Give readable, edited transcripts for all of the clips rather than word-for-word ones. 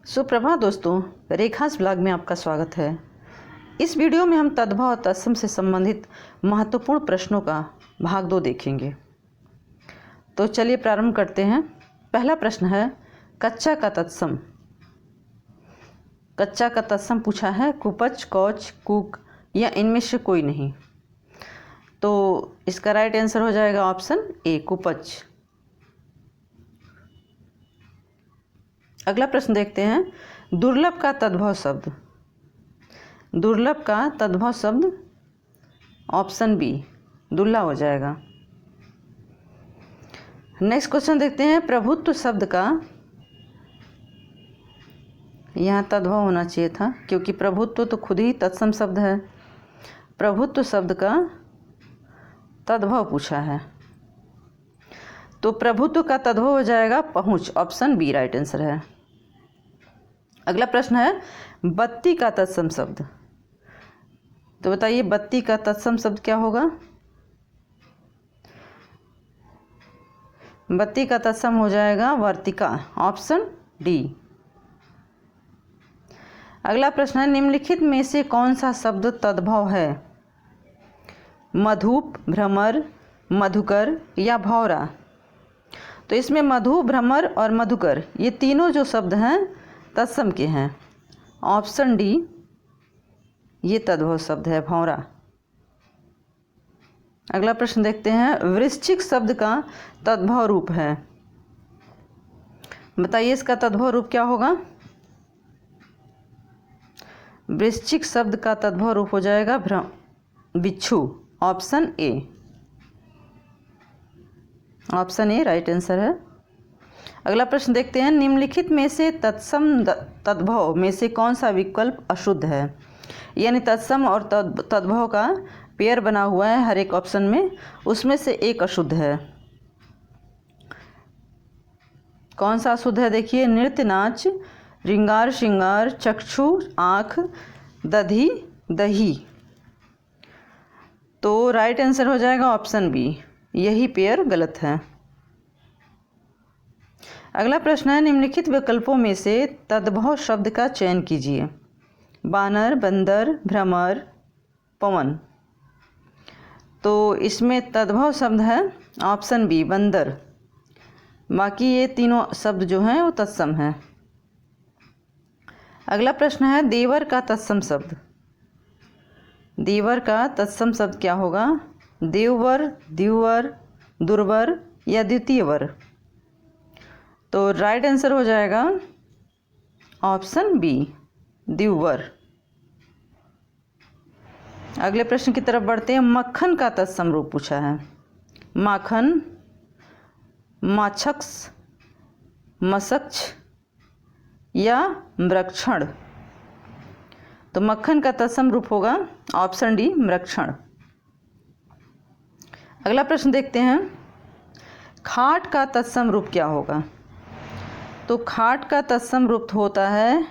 सुप्रभात दोस्तों, रेखास ब्लॉग में आपका स्वागत है। इस वीडियो में हम तद्भव और तत्सम से संबंधित महत्वपूर्ण प्रश्नों का भाग 2 देखेंगे। तो चलिए प्रारंभ करते हैं। पहला प्रश्न है, कच्चा का तत्सम। कच्चा का तत्सम पूछा है, कुपच, कौच, कुक या इनमें से कोई नहीं। तो इसका राइट आंसर हो जाएगा ऑप्शन ए, कुपच। अगला प्रश्न देखते हैं, दुर्लभ का तद्भव शब्द। दुर्लभ का तद्भव शब्द ऑप्शन बी, दुल्ला हो जाएगा। नेक्स्ट क्वेश्चन देखते हैं, प्रभुत्व शब्द का, यहाँ तद्भव होना चाहिए था क्योंकि प्रभुत्व तो खुद ही तत्सम शब्द है। प्रभुत्व शब्द का तद्भव पूछा है, तो प्रभुत्व का तद्भव हो जाएगा पहुँच, ऑप्शन बी राइट आंसर है। अगला प्रश्न है, बत्ती का तत्सम शब्द। तो बताइए बत्ती का तत्सम शब्द क्या होगा। बत्ती का तत्सम हो जाएगा वर्तिका, ऑप्शन डी। अगला प्रश्न है, निम्नलिखित में से कौन सा शब्द तद्भव है। मधुप, भ्रमर, मधुकर या भौरा। तो इसमें मधु, भ्रमर और मधुकर ये तीनों जो शब्द हैं तत्सम के हैं, ऑप्शन डी ये तद्भव शब्द है, भौरा। अगला प्रश्न देखते हैं, वृश्चिक शब्द का तद्भव रूप है। बताइए इसका तद्भव रूप क्या होगा। वृश्चिक शब्द का तद्भव रूप हो जाएगा बिच्छू, option A. Option A right answer है। अगला प्रश्न देखते हैं, निम्नलिखित में से तत्सम तद्भव में से कौन सा विकल्प अशुद्ध है। यानी तत्सम और तद्भव का पेयर बना हुआ है हर एक ऑप्शन में, उसमें से एक अशुद्ध है। कौन सा अशुद्ध है देखिए, नृत्य, नाच, श्रृंगार, श्रृंगार, चक्षु, आँख, दधी, दही। तो राइट आंसर हो जाएगा ऑप्शन बी, यही पेयर गलत है। अगला प्रश्न है, निम्नलिखित विकल्पों में से तद्भव शब्द का चयन कीजिए। बानर, बंदर, भ्रमर, पवन। तो इसमें तद्भव शब्द है ऑप्शन बी, बंदर। बाकी ये तीनों शब्द जो हैं वो तत्सम हैं। अगला प्रश्न है, देवर का तत्सम शब्द। देवर का तत्सम शब्द क्या होगा। देववर, द्विवर, दुर्वर या द्वितीय वर। तो राइट आंसर हो जाएगा ऑप्शन बी, द्विवर। अगले प्रश्न की तरफ बढ़ते हैं, मक्खन का तत्सम रूप पूछा है। माखन, माछक्स, मशक्ष या मृक्षण। तो मक्खन का तत्सम रूप होगा ऑप्शन डी, मृक्षण। अगला प्रश्न देखते हैं, खाट का तत्सम रूप क्या होगा। तो खाट का तत्सम रूप होता है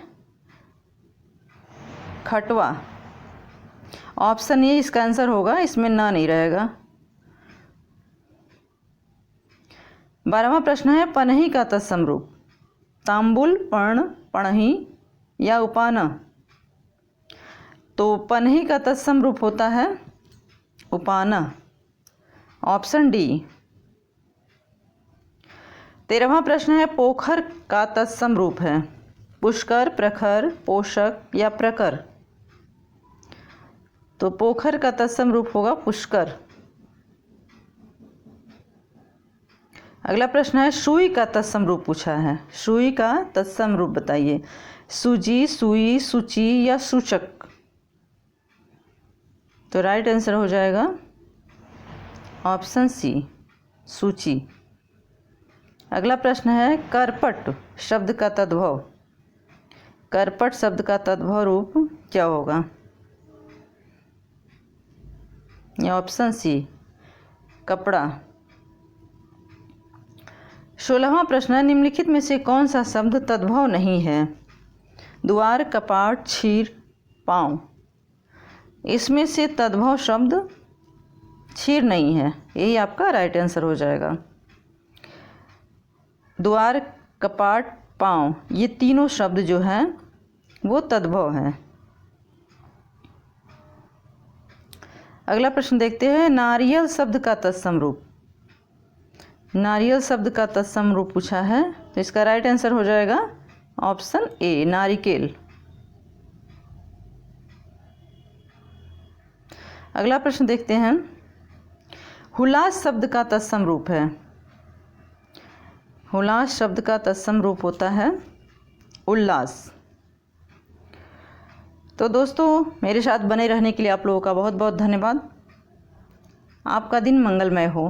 खटवा, ऑप्शन ए इसका आंसर होगा, इसमें ना नहीं रहेगा। 12वां प्रश्न है, पनही का तत्सम रूप। तांबुल, पर्ण, पणही या उपाना। तो पनही का तत्सम रूप होता है उपाना, ऑप्शन डी। 13वां प्रश्न है, पोखर का तत्सम रूप है। पुष्कर, प्रखर, पोषक या प्रकर। तो पोखर का तत्सम रूप होगा पुष्कर। अगला प्रश्न है, सुई का तत्सम रूप पूछा है। सुई का तत्सम रूप बताइए। सूजी, सुई, सूची या सूचक। तो राइट आंसर हो जाएगा ऑप्शन सी, सूची। अगला प्रश्न है, करपट शब्द का तद्भव। करपट शब्द का तद्भव रूप क्या होगा। या ऑप्शन सी, कपड़ा। 16वां प्रश्न है, निम्नलिखित में से कौन सा शब्द तद्भव नहीं है। द्वार, कपाट, क्षीर, पाँव। इसमें से तद्भव शब्द क्षीर नहीं है, यही आपका राइट आंसर हो जाएगा। द्वार, कपाट, पाँव, ये तीनों शब्द जो हैं वो तद्भव हैं। अगला प्रश्न देखते हैं, नारियल शब्द का तत्सम रूप। नारियल शब्द का तत्सम रूप पूछा है, तो इसका राइट आंसर हो जाएगा ऑप्शन ए, नारिकेल। अगला प्रश्न देखते हैं, हुलास शब्द का तत्सम रूप है। हुलास शब्द का तत्सम रूप होता है उल्लास। तो दोस्तों, मेरे साथ बने रहने के लिए आप लोगों का बहुत बहुत धन्यवाद। आपका दिन मंगलमय हो।